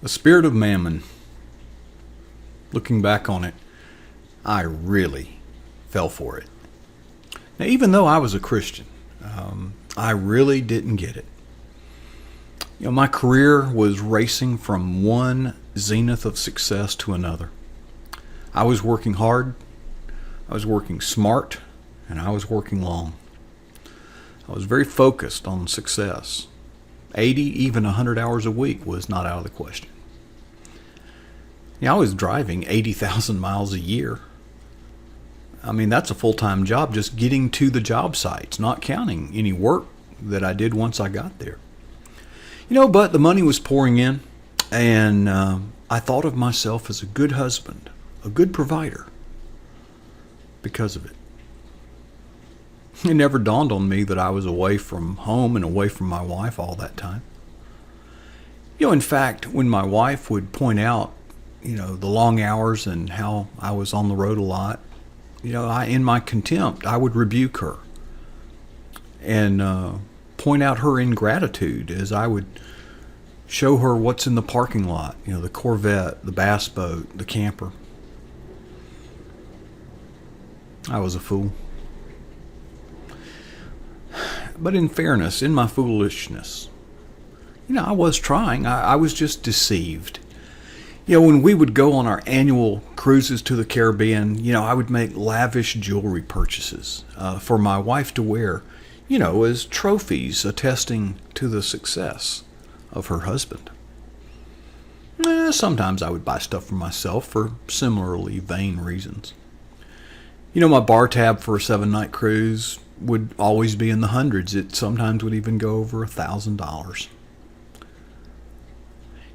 The spirit of mammon. Looking back on it, I really fell for it. Now, even though I was a Christian, I really didn't get it. My career was racing from one zenith of success to another. I was working hard, I was working smart, and I was working long. I was very focused on success. 80, even 100 hours a week was not out of the question. I was driving 80,000 miles a year. I mean, that's a full-time job just getting to the job sites, not counting any work that I did once I got there. But the money was pouring in, and I thought of myself as a good husband, a good provider, because of it. It never dawned on me that I was away from home and away from my wife all that time. In fact, when my wife would point out, the long hours and how I was on the road a lot, in my contempt, I would rebuke her and point out her ingratitude as I would show her what's in the parking lot, the Corvette, the bass boat, the camper. I was a fool. But in fairness, in my foolishness, I was trying. I was just deceived. When we would go on our annual cruises to the Caribbean, I would make lavish jewelry purchases for my wife to wear, as trophies attesting to the success of her husband. Sometimes I would buy stuff for myself for similarly vain reasons. My bar tab for a 7-night cruise would always be in the hundreds. It sometimes would even go over $1,000.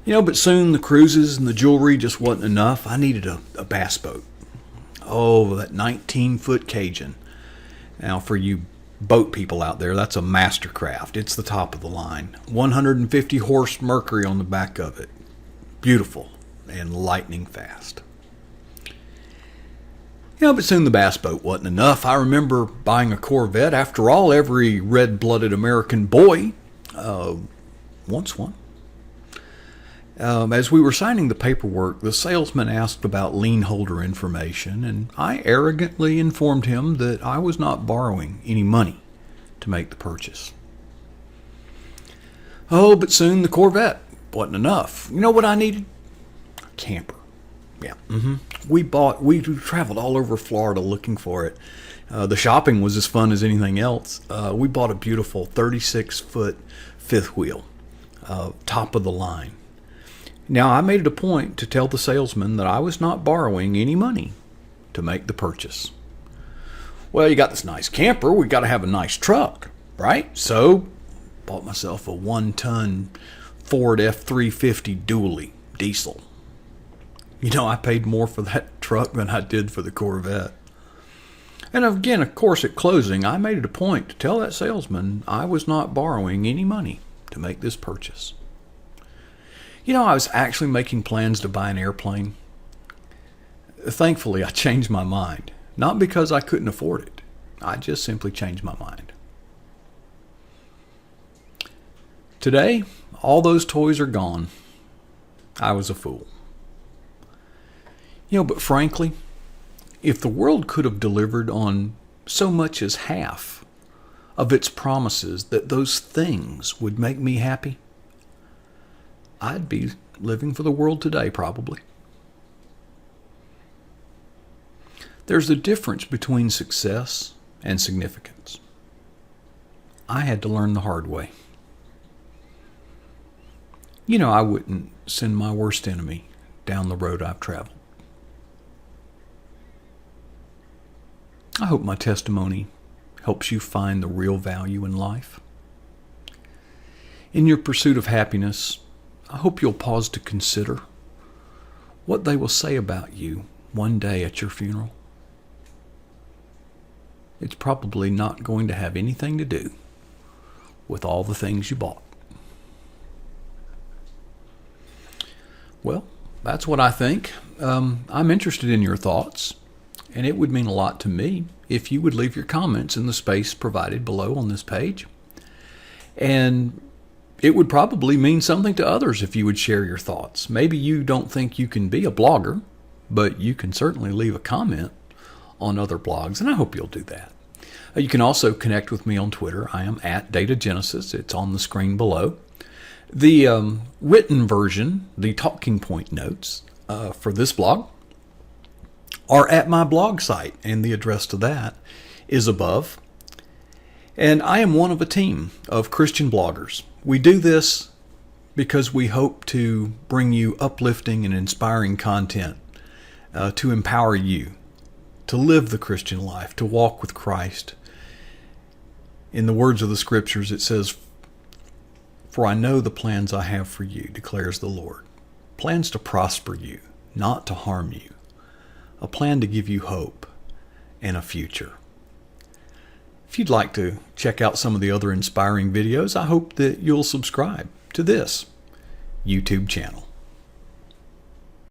But soon the cruises and the jewelry just wasn't enough. I needed a bass boat. Oh, that 19-foot Cajun. Now, for you boat people out there, that's a mastercraft. It's the top of the line. 150 horse Mercury on the back of it. Beautiful and lightning fast. But soon the bass boat wasn't enough. I remember buying a Corvette. After all, every red-blooded American boy wants one. As we were signing the paperwork, the salesman asked about lien holder information, and I arrogantly informed him that I was not borrowing any money to make the purchase. Oh, but soon the Corvette wasn't enough. You know what I needed? A camper. Yeah. We traveled all over Florida looking for it. The shopping was as fun as anything else. We bought a beautiful 36-foot fifth wheel, top of the line. Now, I made it a point to tell the salesman that I was not borrowing any money to make the purchase. Well, you got this nice camper, we got to have a nice truck, right? So, bought myself a 1-ton Ford F-350 dually diesel. I paid more for that truck than I did for the Corvette. And again, of course, at closing, I made it a point to tell that salesman I was not borrowing any money to make this purchase. I was actually making plans to buy an airplane. Thankfully, I changed my mind. Not because I couldn't afford it. I just simply changed my mind. Today, all those toys are gone. I was a fool. But frankly, if the world could have delivered on so much as half of its promises that those things would make me happy, I'd be living for the world today, probably. There's a difference between success and significance. I had to learn the hard way. I wouldn't send my worst enemy down the road I've traveled. I hope my testimony helps you find the real value in life. In your pursuit of happiness, I hope you'll pause to consider what they will say about you one day at your funeral. It's probably not going to have anything to do with all the things you bought. Well, that's what I think. I'm interested in your thoughts, and it would mean a lot to me if you would leave your comments in the space provided below on this page. And it would probably mean something to others if you would share your thoughts. Maybe you don't think you can be a blogger, but you can certainly leave a comment on other blogs, and I hope you'll do that. You can also connect with me on Twitter. I am at Data Genesis. It's on the screen below. The written version, the talking point notes for this blog, are at my blog site, and the address to that is above. And I am one of a team of Christian bloggers. We do this because we hope to bring you uplifting and inspiring content to empower you to live the Christian life, to walk with Christ. In the words of the scriptures, it says, "For I know the plans I have for you, declares the Lord. Plans to prosper you, not to harm you. A plan to give you hope and a future." If you'd like to check out some of the other inspiring videos, I hope that you'll subscribe to this YouTube channel.